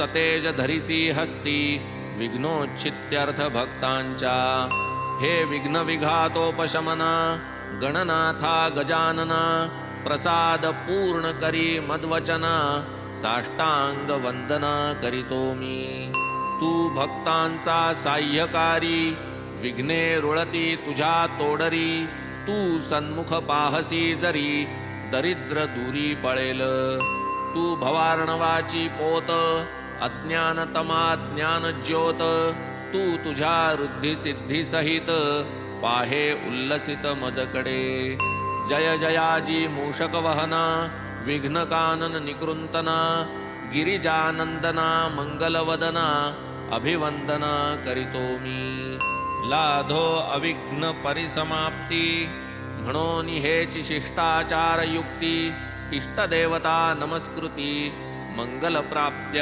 सतेज धरिसी हस्ती विघ्नोच्छित्यर्थ भक्तांच्या। हे विघ्न विघातोपशमना गणनाथा गजानना प्रसाद पूर्ण करी मद्वचना साष्टांग वंदना करीतो मी। तू भक्तांचा साह्यकारी विघ्ने रुळती तुझ्या तोडरी। तू सन्मुख पाहसी जरी दरिद्र दूरी पळेल। तू भवार्णवाची पोत अज्ञानतमा ज्ञान ज्योत। तू तुझ्या रुद्धी सिद्धी सहित पाहे उल्लसित मजकडे। जय जयाजी मूषक वहना विघ्न कानन निकृंतना गिरिजानंदना मंगलवदना अभिवंदना करीतो मी। लाधो अविघ्न परिसमाप्ती म्हणून हेची शिष्टाचार युक्ती। इष्टदेवता नमस्कृती मंगल प्राप्त्य